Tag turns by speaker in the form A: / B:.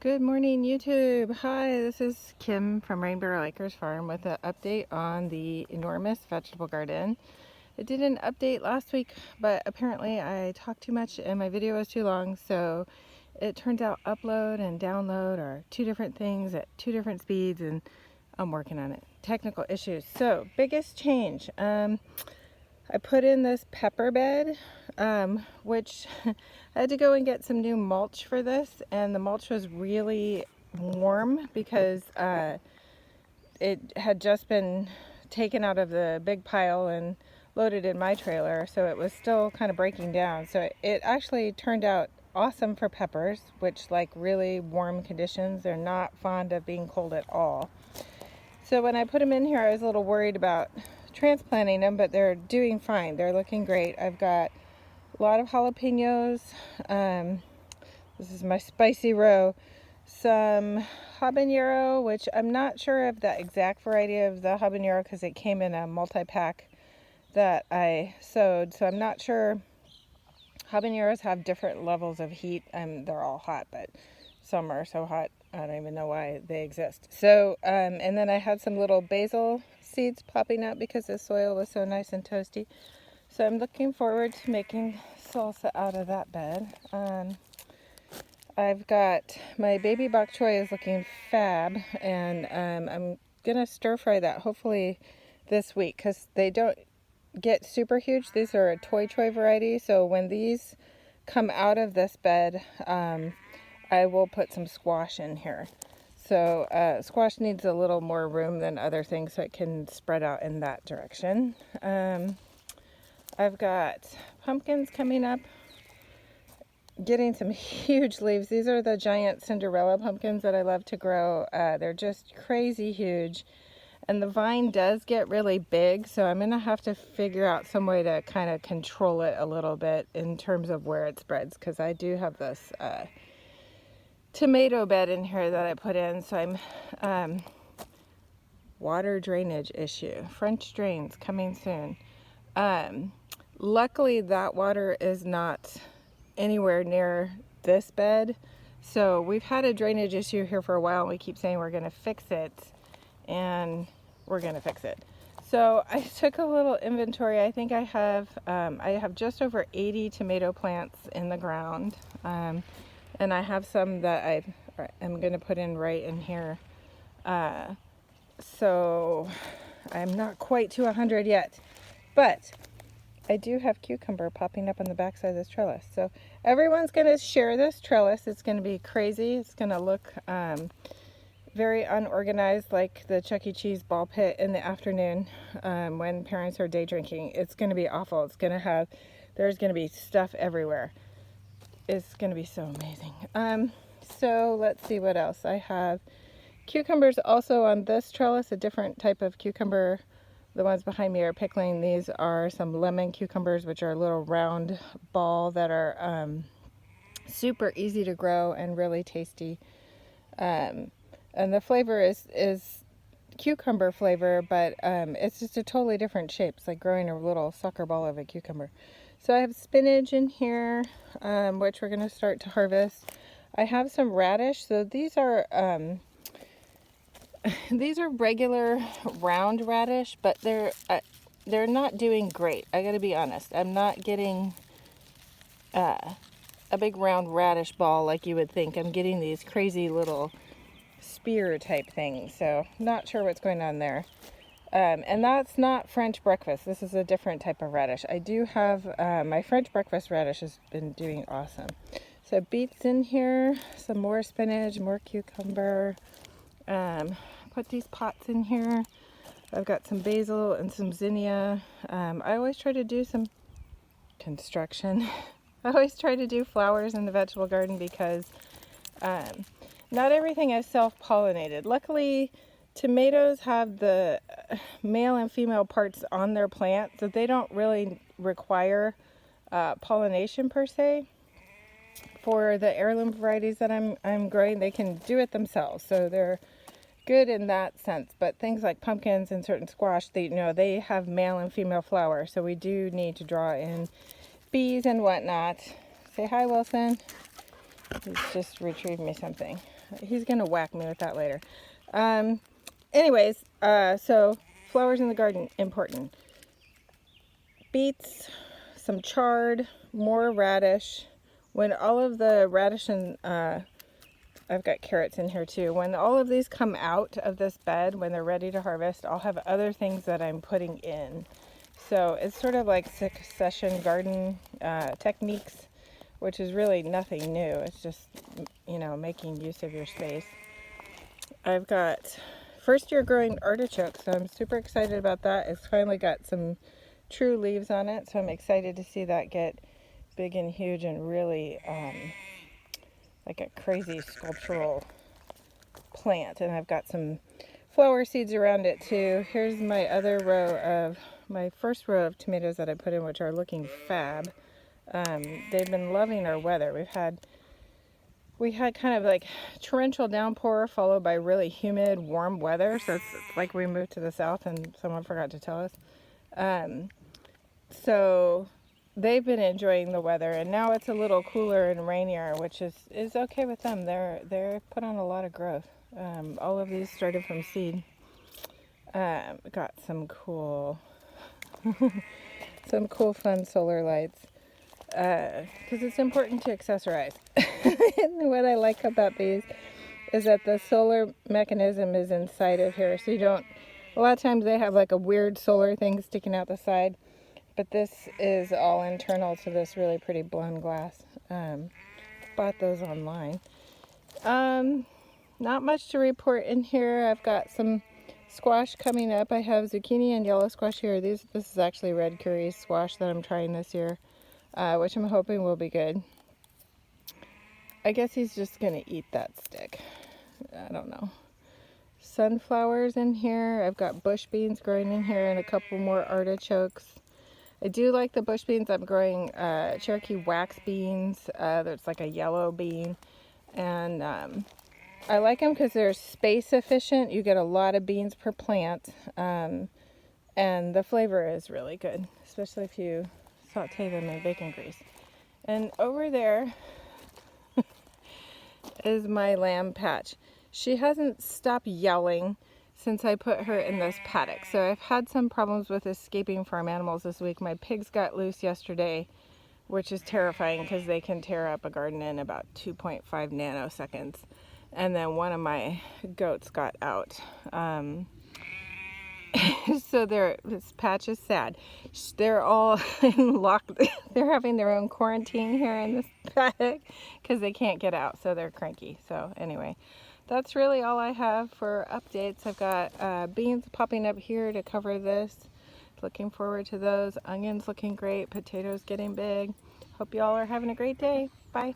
A: Good morning, YouTube. Hi, this is Kim from Rainbow Lakers Farm with an update on the enormous vegetable garden. I did an update last week, but apparently I talked too much and my video was too long, so it turns out upload and download are two different things at two different speeds, and I'm working on it. Technical issues. So, biggest change. I put in this pepper bed, which I had to go and get some new mulch for this, and the mulch was really warm because it had just been taken out of the big pile and loaded in my trailer, so it was still kind of breaking down. So it actually turned out awesome for peppers, which like really warm conditions. They're not fond of being cold at all. So when I put them in here, I was a little worried about transplanting them, but they're doing fine. They're looking great. I've got a lot of jalapenos. This is my spicy row. Some habanero, which I'm not sure of the exact variety of the habanero because it came in a multi-pack that I sowed. So I'm not sure. Habaneros have different levels of heat. They're all hot, but some are so hot I don't even know why they exist. So, and then I had some little basil seeds popping up because the soil was so nice and toasty. So I'm looking forward to making salsa out of that bed. I've got my baby bok choy is looking fab, and I'm gonna stir fry that hopefully this week because they don't get super huge. These are a toy choy variety, so when these come out of this bed, I will put some squash in here. So squash needs a little more room than other things, so it can spread out in that direction. I've got pumpkins coming up, getting some huge leaves. These are the giant Cinderella pumpkins that I love to grow. They're just crazy huge. And the vine does get really big, so I'm going to have to figure out some way to kind of control it a little bit in terms of where it spreads, because I do have this tomato bed in here that I put in, so I'm water drainage issue. French drains coming soon. Luckily that water is not anywhere near this bed, so we've had a drainage issue here for a while, and we keep saying we're going to fix it, and we're going to fix it. So I took a little inventory. I think I have just over 80 tomato plants in the ground, and I have some that I'm going to put in right in here. So I'm not quite to 100 yet, but I do have cucumber popping up on the backside of this trellis. So everyone's going to share this trellis. It's going to be crazy. It's going to look very unorganized, like the Chuck E. Cheese ball pit in the afternoon when parents are day drinking. It's going to be awful. There's going to be stuff everywhere. It's going to be so amazing. So let's see what else. I have cucumbers also on this trellis, a different type of cucumber. The ones behind me are pickling. These are some lemon cucumbers, which are a little round ball that are super easy to grow and really tasty. And the flavor is cucumber flavor, but it's just a totally different shape. It's like growing a little soccer ball of a cucumber. So I have spinach in here, which we're going to start to harvest. I have some radish. So these are regular round radish, but they're not doing great. I got to be honest. I'm not getting a big round radish ball like you would think. I'm getting these crazy little spear type things, so not sure what's going on there. And that's not French breakfast. This is a different type of radish. I do have my French breakfast radish has been doing awesome. So beets in here, some more spinach, more cucumber. Put these pots in here. I've got some basil and some zinnia. I always try to do some construction. I always try to do flowers in the vegetable garden because not everything is self-pollinated. Luckily, tomatoes have the male and female parts on their plant, so they don't really require pollination per se. For the heirloom varieties that I'm growing, they can do it themselves, so they're good in that sense. But things like pumpkins and certain squash, they have male and female flowers, so we do need to draw in bees and whatnot. Say hi, Wilson. He's just retrieved me something. He's gonna whack me with that later. Anyways, so flowers in the garden, important. Beets, some chard, more radish. When all of the radish and I've got carrots in here too. When all of these come out of this bed, when they're ready to harvest, I'll have other things that I'm putting in. So it's sort of like succession garden techniques, which is really nothing new. It's just, you know, making use of your space. I've got first year growing artichokes, so I'm super excited about that. It's finally got some true leaves on it, so I'm excited to see that get big and huge and really like a crazy sculptural plant. And I've got some flower seeds around it too. Here's my other row of my first row of tomatoes that I put in, which are looking fab. They've been loving our weather. We had kind of like torrential downpour followed by really humid, warm weather. So it's like we moved to the south and someone forgot to tell us. So they've been enjoying the weather, and now it's a little cooler and rainier, which is okay with them. They're put on a lot of growth. All of these started from seed. Got some cool, fun solar lights. Because it's important to accessorize. And what I like about these is that the solar mechanism is inside of here, so you don't, a lot of times they have like a weird solar thing sticking out the side, but this is all internal to this really pretty blown glass. Bought those online. Not much to report in here. I've got some squash coming up. I have zucchini and yellow squash here. This is actually red curry squash that I'm trying this year. Which I'm hoping will be good. I guess he's just gonna eat that stick. I don't know. Sunflowers in here. I've got bush beans growing in here and a couple more artichokes. I do like the bush beans. I'm growing Cherokee wax beans. There's like a yellow bean. And I like them because they're space efficient. You get a lot of beans per plant. And the flavor is really good, especially if you saute them in bacon grease. And over there is my lamb Patch. She hasn't stopped yelling since I put her in this paddock. So I've had some problems with escaping farm animals this week. My pigs got loose yesterday, which is terrifying because they can tear up a garden in about 2.5 nanoseconds. And then one of my goats got out. So this Patch is sad. They're all in they're having their own quarantine here in this paddock because they can't get out, so they're cranky. So anyway, that's really all I have for updates. I've got beans popping up here to cover this. Looking forward to those. Onions looking great. Potatoes getting big. Hope you all are having a great day. Bye.